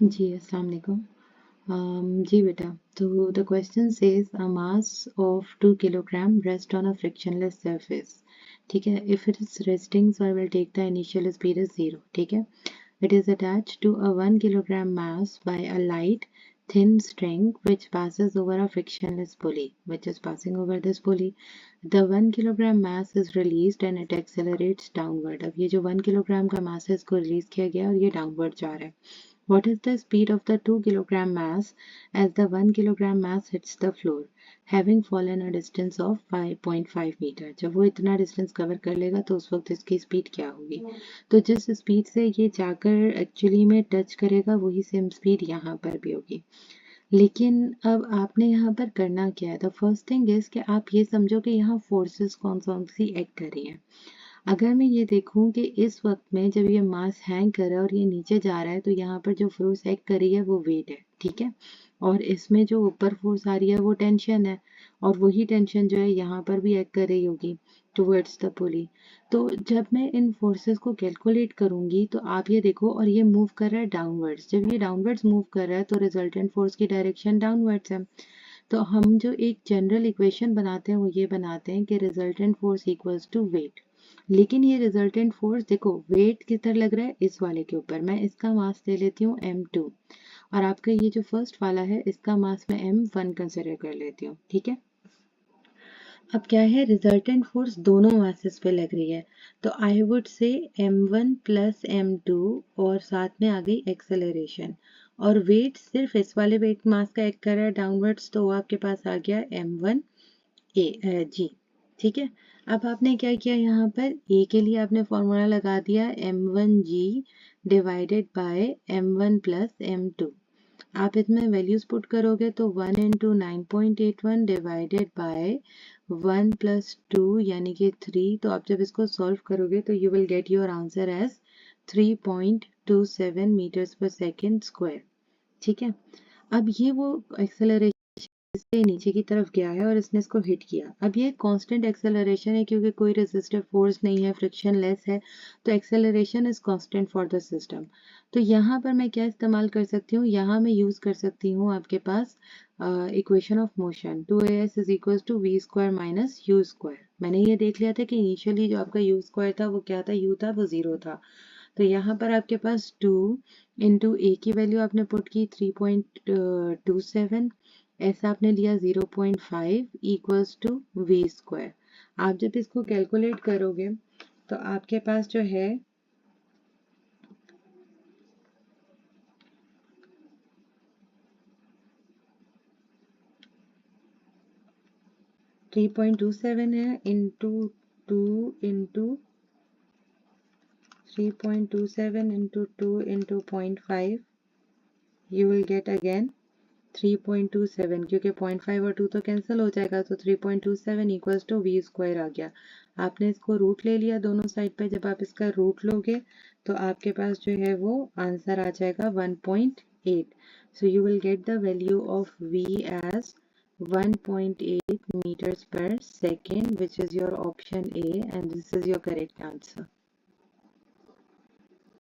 जी, अस्सलाम वालेकुम। जी बेटा, तो the question says a mass of 2 kilogram rest on a frictionless surface. ठीक है, if it is resting, so I will take the initial speed as 0. ठीक है, it is attached to a 1 kilogram mass by a light thin string which passes over a frictionless pulley, which is passing over this pulley. The 1 kilogram mass is released and it accelerates downward. अब ये जो 1 kilogram का mass है इसको release किया गया और ये downward जा रहा है. What is the speed of the 2 kilogram mass as the 1 kilogram mass hits the floor, having fallen a distance of 5.5 metre? जब वो इतना डिस्टेंस कवर कर लेगा तो उस वक्त इसकी स्पीड क्या होगी? तो जिस स्पीड से ये जाकर एक्चुअली में टच करेगा वही सेम स्पीड यहाँ पर भी होगी। लेकिन अब आपने यहाँ पर करना क्या है? द फर्स्ट थिंग इज कि आप ये समझो कि यहाँ फोर्सेस कौन सी एक्ट कर रही हैं। अगर मैं ये देखूं कि इस वक्त में जब ये मास हैंग कर रहा है और ये नीचे जा रहा है तो यहाँ पर जो फोर्स एक्ट कर रही है वो वेट है, ठीक है। और इसमें जो ऊपर फोर्स आ रही है वो टेंशन है और वही टेंशन जो है यहाँ पर भी एक्ट कर रही होगी टुवर्ड्स द पुली। तो जब मैं इन फोर्सेस को कैलकुलेट करूंगी तो आप ये देखो, और ये मूव कर रहा है डाउनवर्ड्स। जब ये डाउनवर्ड्स मूव कर रहा है तो रिजल्टेंट फोर्स की डायरेक्शन डाउनवर्ड्स है। तो हम जो एक जनरल इक्वेशन बनाते हैं वो ये बनाते हैं कि resultant force equals to weight. लेकिन ये रिजल्टेंट फोर्स देखो वेट किधर लग रहा है, इस वाले के ऊपर। मैं इसका मास ले लेती हूँ m2 और आपका ये जो फर्स्ट वाला है इसका मास मैं m1 कंसिडर कर लेती हूँ, ठीक है। अब क्या है, रिजल्टेंट फोर्स दोनों मासेस पे लग रही है तो I would say m1 plus m2 और साथ में आ गई एक्सेलरेशन। और वेट सिर्फ इस वाले वेट मास का एक्ट कर रहा है डाउनवर्ड्स, तो वो आपके पास आ गया m1 जी, ठीक है। अब आपने क्या किया, यहाँ पर ए के लिए आपने फॉर्मूला लगा दिया m1g divided by m1 plus m2। आप इसमें वैल्यूज पुट करोगे तो 1 इंटू 9.81 डिवाइडेड बाय 1 प्लस 2 यानी कि 3। तो आप जब इसको सॉल्व करोगे तो you will get your answer as 3.27 metres पर सेकेंड स्क्वायर, ठीक है। अब ये वो एक्सेलरेशन से नीचे की तरफ गया है और इसने इसको हिट किया। अब ये कांस्टेंट एक्सेलरेशन है क्योंकि कोई रेजिस्टिव फोर्स नहीं है, फ्रिक्शन लेस है, तो acceleration is constant for the system. तो यहाँ पर मैं क्या इस्तेमाल कर सकती हूँ, यहाँ मैं यूज कर सकती हूँ आपके पास equation of motion 2as is equal to v square minus u square. मैंने ये देख लिया था कि इनिशियली जो आपका यू स्क्वायर था वो क्या था, यू था, वो 0 था। तो यहाँ पर आपके पास 2 इंटू ए की वैल्यू आपने पुट की 3.27, ऐसा आपने लिया 0.5 इक्वल्स टू वी स्क्वायर। आप जब इसको कैलकुलेट करोगे तो आपके पास जो है 3.27 है into 2 into 3.27 into 2 into 0.5, you will gate again 3.27, क्योंकि 0.5 और 2 तो कैंसिल हो जाएगा, तो 3.27 इक्वल्स टू वी स्क्वायर आ गया। आपने इसको रूट ले लिया दोनों साइड पे। जब आप इसका रूट लोगे तो आपके पास जो है वो आंसर आ जाएगा 1.8। So you will get the value of v as 1.8 meters per second, which is your option A, and this is your correct answer.